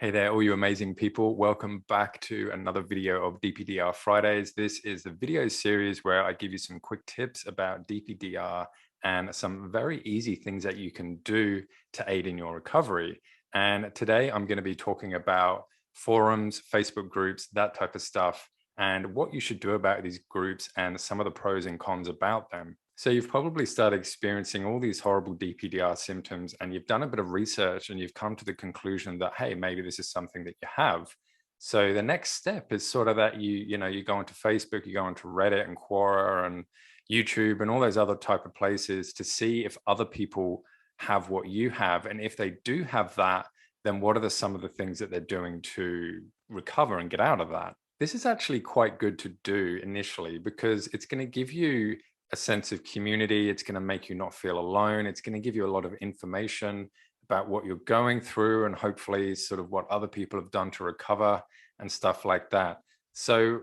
Hey there, all you amazing people. Welcome back to another video of DPDR Fridays. This is the video series where I give you some quick tips about DPDR and some very easy things that you can do to aid in your recovery. And today I'm going to be talking about forums, Facebook groups, that type of stuff, and what you should do about these groups and some of the pros and cons about them. So you've probably started experiencing all these horrible DPDR symptoms and you've done a bit of research and you've come to the conclusion that, hey, maybe this is something that you have. So the next step is sort of that you go into Facebook, you go into Reddit and Quora and YouTube and all those other type of places to see if other people have what you have. And if they do have that, then what are some of the things that they're doing to recover and get out of that? This is actually quite good to do initially because it's going to give you a sense of community. It's going to make you not feel alone. It's going to give you a lot of information about what you're going through and hopefully sort of what other people have done to recover and stuff like that. So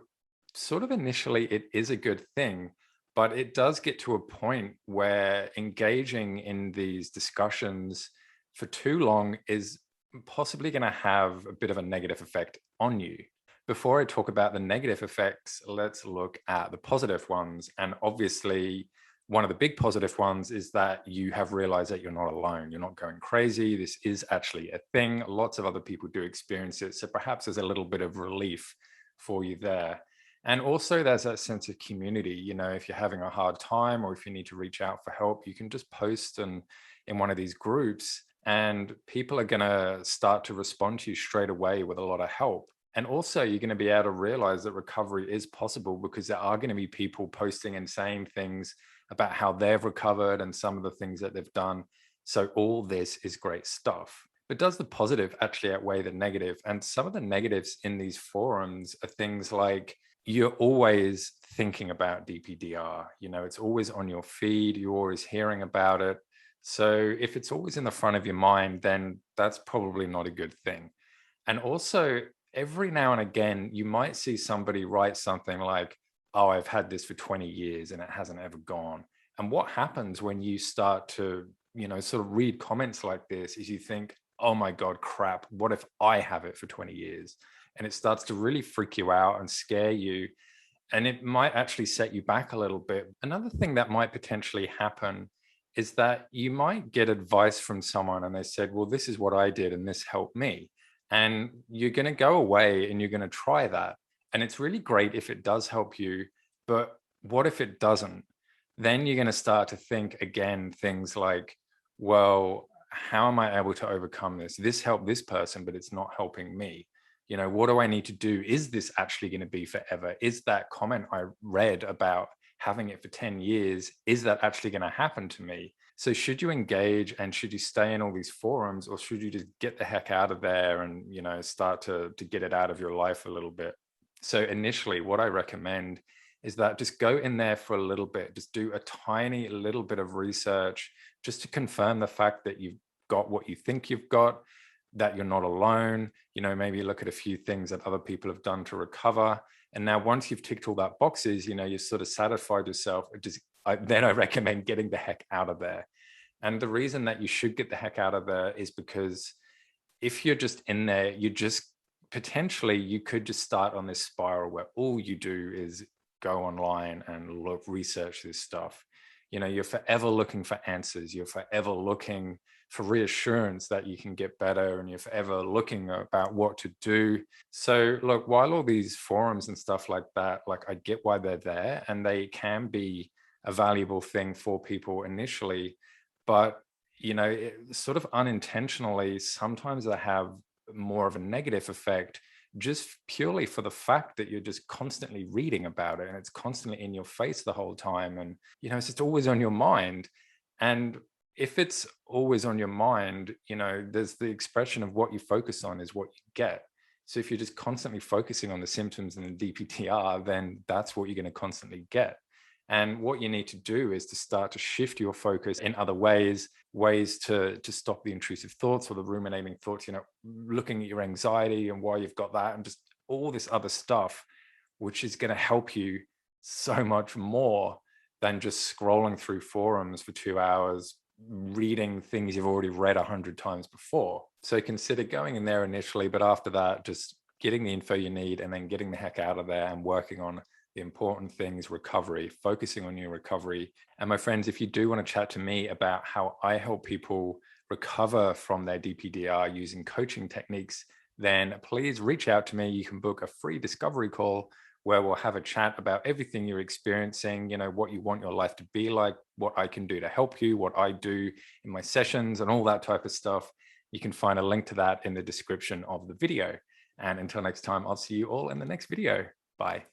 sort of initially it is a good thing, but it does get to a point where engaging in these discussions for too long is possibly going to have a bit of a negative effect on you. Before I talk about the negative effects, let's look at the positive ones. And obviously, one of the big positive ones is that you have realized that you're not alone. You're not going crazy. This is actually a thing. Lots of other people do experience it. So perhaps there's a little bit of relief for you there. And also there's that sense of community. You know, if you're having a hard time or if you need to reach out for help, you can just post in one of these groups and people are going to start to respond to you straight away with a lot of help. And also you're going to be able to realize that recovery is possible because there are going to be people posting and saying things about how they've recovered and some of the things that they've done. So all this is great stuff. But does the positive actually outweigh the negative? And some of the negatives in these forums are things like you're always thinking about DPDR. You know, it's always on your feed. You're always hearing about it. So if it's always in the front of your mind, then that's probably not a good thing. And also, every now and again, you might see somebody write something like, oh, I've had this for 20 years and it hasn't ever gone. And what happens when you start to, sort of read comments like this is you think, oh my God, crap, what if I have it for 20 years? And it starts to really freak you out and scare you. And it might actually set you back a little bit. Another thing that might potentially happen is that you might get advice from someone and they said, well, this is what I did and this helped me. And you're going to go away and you're going to try that. And it's really great if it does help you. But what if it doesn't? Then you're going to start to think again, things like, well, how am I able to overcome this? This helped this person, but it's not helping me. You know, what do I need to do? Is this actually going to be forever? Is that comment I read about having it for 10 years, is that actually going to happen to me? So should you engage and should you stay in all these forums or should you just get the heck out of there and, start to get it out of your life a little bit? So initially what I recommend is that just go in there for a little bit, just do a tiny little bit of research just to confirm the fact that you've got what you think you've got, that you're not alone, maybe look at a few things that other people have done to recover. And now once you've ticked all that boxes, you've sort of satisfied yourself, then I recommend getting the heck out of there. And the reason that you should get the heck out of there is because if you're just in there, you could just start on this spiral where all you do is go online and research this stuff. You're forever looking for answers. You're forever looking for reassurance that you can get better and you're forever looking about what to do. So look, while all these forums and stuff like that, like I get why they're there and they can be a valuable thing for people initially, but sort of unintentionally, sometimes they have more of a negative effect just purely for the fact that you're just constantly reading about it and it's constantly in your face the whole time. And, it's just always on your mind. And if it's always on your mind, there's the expression of what you focus on is what you get. So if you're just constantly focusing on the symptoms and the DPTR, then that's what you're going to constantly get. And what you need to do is to start to shift your focus in other ways to stop the intrusive thoughts or the ruminating thoughts, looking at your anxiety and why you've got that and just all this other stuff, which is going to help you so much more than just scrolling through forums for 2 hours, reading things you've already read 100 times before. So consider going in there initially, but after that, just getting the info you need and then getting the heck out of there and working on the important things, recovery, focusing on your recovery. And my friends, if you do want to chat to me about how I help people recover from their DPDR using coaching techniques, then please reach out to me. You can book a free discovery call where we'll have a chat about everything you're experiencing, what you want your life to be like, what I can do to help you, what I do in my sessions, and all that type of stuff. You can find a link to that in the description of the video. And until next time, I'll see you all in the next video. Bye.